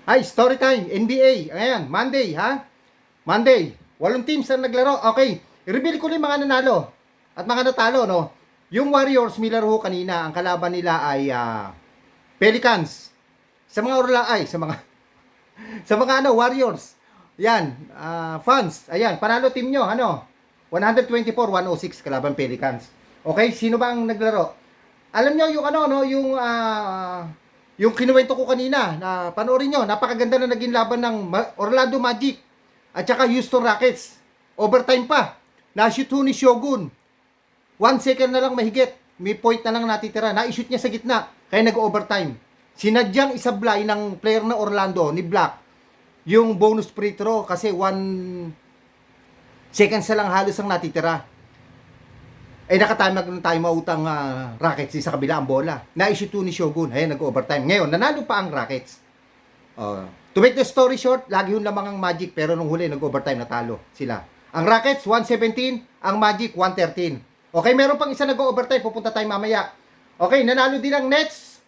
Hi, story time, NBA. Ayan, Monday, ha? Monday. 8 teams ang naglaro. Okay. I-reveal ko na yung mga nanalo at mga natalo, no? Yung Warriors, nilaro kanina. Ang kalaban nila ay Pelicans. Sa mga sa mga sa mga Warriors. Yan, fans. Ayan, panalo team nyo, 124-106 kalaban Pelicans. Okay, sino ba ang naglaro? Alam nyo yung no, yung kinuwento ko kanina, na panoorin nyo, napakaganda na naging laban ng Orlando Magic at saka Houston Rockets. Overtime pa. Na-shoot ni Shogun. 1 second na lang mahigit. May point na lang natitira. Na-shoot niya sa gitna. Kaya nag-overtime. Sinadyang isablay ng player na Orlando, ni Black, yung bonus free throw kasi 1 seconds na lang halos ang natitira. Nakatimag ng timeout ang Rockets sa kabila ang bola. Na-shoot ni Shogun. Ayan, nag-overtime. Ngayon, nanalo pa ang Rockets. To make the story short, lagi yung lamang ang Magic, pero nung huli, nag-overtime, natalo sila. Ang Rockets, 117. Ang Magic, 113. Okay, meron pang isa nag-overtime. Pupunta tayo mamaya. Okay, nanalo din ang Nets.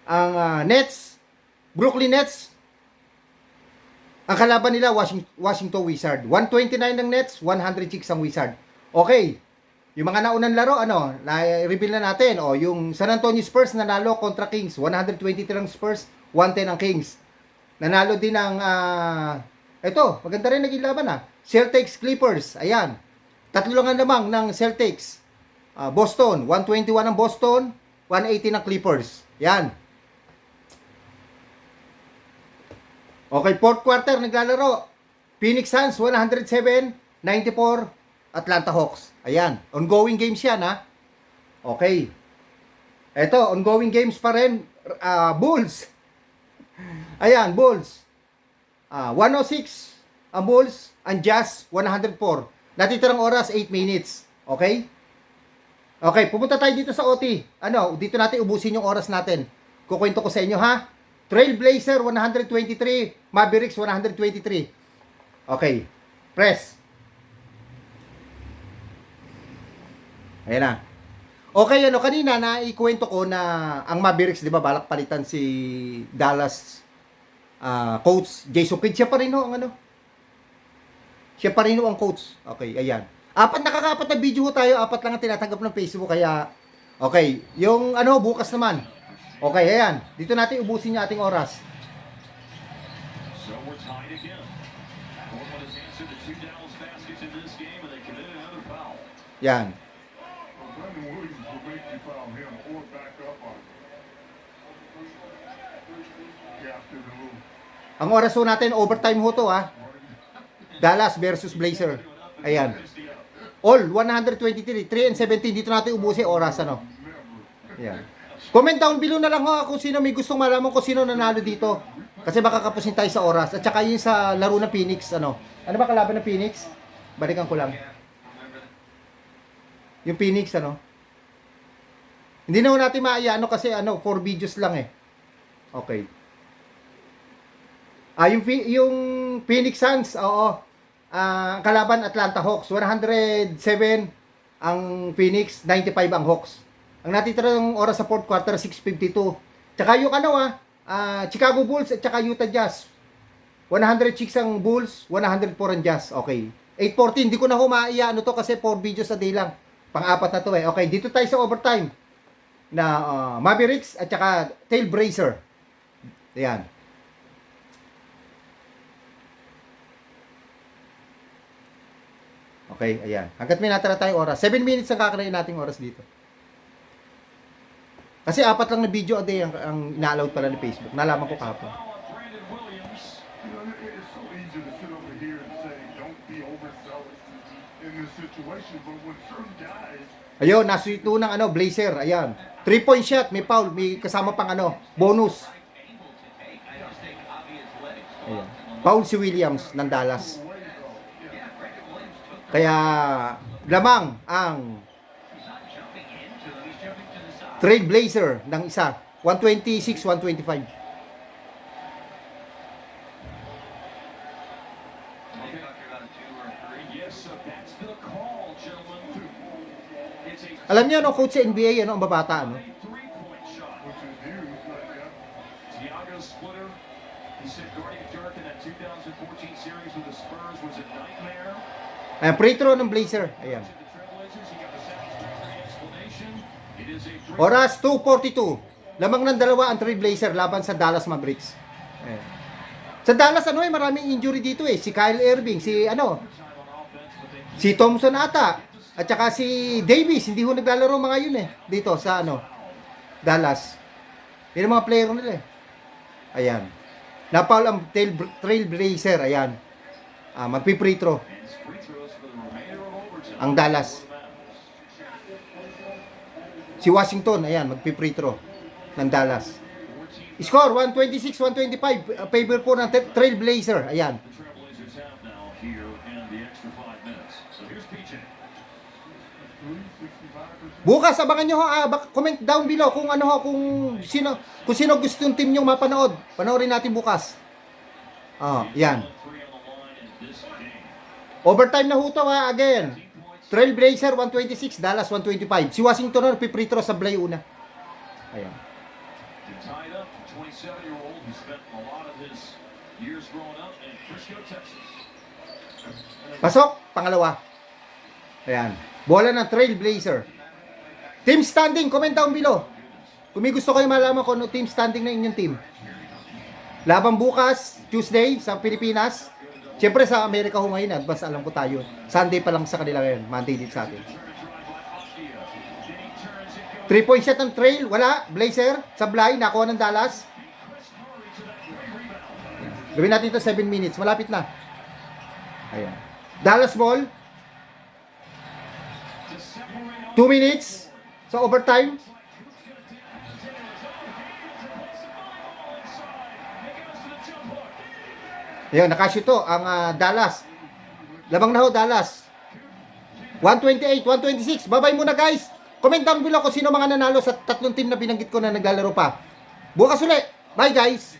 Ang Nets, Brooklyn Nets. Ang kalaban nila, Washington Wizards. 129 ng Nets, 106 ang Wizards. Okay. Yung mga naunang laro, na-reveal na natin. Yung San Antonio Spurs nanalo kontra Kings. 123 ang Spurs, 110 ang Kings. Nanalo din ang, maganda rin naging laban Celtics Clippers, ayan. Tatlo lang ang lamang ng Celtics. Boston, 121 ang Boston, 118 ang Clippers. Yan. Okay, fourth quarter naglalaro. Phoenix Suns, 107, 94, Atlanta Hawks. Ayan, ongoing games yan, Okay. Eto, ongoing games pa rin. Bulls. Ayan, Bulls. 106 ang Bulls, ang Jazz 104. Natitirang oras 8 minutes. Okay? Okay, pupunta tayo dito sa OT. Dito natin ubusin yung oras natin. Kukwento ko sa inyo, Trailblazer 123, Mavericks 123. Okay. Press. Ayan na. Okay, kanina naikwento ko na ang Mavericks, di ba, balak palitan si Dallas coach Jason Kidd. Siya pa rin Siya pa rin ang coach. Okay, ayan. Nakakapat na video tayo, 4 lang ang tinatanggap ng Facebook, kaya okay, yung bukas naman. Okay, ayan. Dito natin ubusin yung ating oras. So we're tied again. Portland has answered the 2 Dallas baskets in this game, and they committed another foul. Yan. Brandon Williams will make you foul him or back up on him. After the move. Ang oras ho natin, overtime ho to, Dallas versus Blazer. Ayan. All 123, 3 and 17. Dito natin ubusin oras, Ayan. Comment down below na lang kung sino may gustong malaman kung sino nanalo dito. Kasi baka kapusin tayo sa oras. At saka yung sa laro ng Phoenix, Ano ba kalaban ng Phoenix? Balikan ko lang. Yung Phoenix, Hindi na natin maayano kasi 4 videos lang Okay. Yung Phoenix Suns, kalaban Atlanta Hawks, 107 ang Phoenix, 95 ang Hawks. Ang natitira ng oras sa fourth quarter, 6:52. Tsaka yung Chicago Bulls at tsaka Utah Jazz. 106 ang Bulls, 104 ang Jazz. Okay. 8:14, hindi ko na humaiya to kasi 4 videos a day lang. Pang-apat na to Okay, dito tayo sa overtime na Mavericks at tsaka Trailblazer. Ayan. Okay, ayan. Hanggat may natira tayong oras. 7 minutes ang kakalain nating oras dito. Kasi 4 lang na video a day ang ina-allowed pala ni Facebook. Nalaman ko kahapon. Brandon Williams. It's so easy to sit over here and say, don't be overzealous in this situation. But when certain guys... Ayun, nasa ito ng Blazer. Ayan. 3-point shot. May foul. May kasama pang bonus. Ayan. Foul si Williams ng Dallas. Kaya lamang ang Trailblazer ng isa. 126-125. Alam niyo, coach sa NBA, ang babata, He said guarding Dirk in that 2014 series with the Spurs was a nightmare. Ayan, free throw ng Blazer. Ayan. To the Trailblazers, he got the satisfactory explanation. It is a free Oras 2:42. Lamang ng dalawa ang Trailblazer laban sa Dallas Mavericks. Ayan. Sa Dallas maraming injury dito eh. Si Kyle Irving, si time on offense, but they si Thompson ata, at saka si Davis, hindi ho naglalaro mga yun eh. Dito sa Dallas. Yun ang mga player nila eh. Ayan. Napaul ang Trailblazer, ayan. Magpi-free throw and free throws for the remainder of overtime. ang Dallas. Si Washington, ayan, magpi-free throw ng Dallas. 14 Score 126-125, favor po ng Trailblazer. Ayan. the Trailblazers have now here in the extra 5 minutes. So here's PJ. 65%. Bukas abangan nyo ho, comment down below kung kung sino gusto yung team nyo mapanood. Panoorin natin bukas. Yan. 3 on the line in this game. Overtime na ho to ha, again. 18 points. Trailblazer 126, Dallas 125. Si Washington na nagpi-free throw sa Blay una. Ayan. They're tied up. The 27-year-old who spent a lot of his years growing up in Frisco, Texas. Pasok, pangalawa. Ayan. Bola ng Trailblazer. Team standing, comment down below. Kung may gusto kayo malaman kung ano team standing na inyong team. Labang bukas, Tuesday, sa Pilipinas. Siyempre sa Amerika ho ngayon, advance alam ko tayo. Sunday pa lang sa kanila ngayon, Monday dito sa atin. 3-point shot ng Trail, wala. Blazer, sablay, nakuha ng Dallas. Gawin natin ito 7 minutes, malapit na. Ayan. Dallas ball. 2 minutes sa overtime. Ayun, nakashoot to ang Dallas. Labang na ho, Dallas. 128, 126. Bye-bye muna guys. Comment down below kung sino mga nanalo sa tatlong team na binanggit ko na naglalaro pa. Bukas ulit. Bye guys.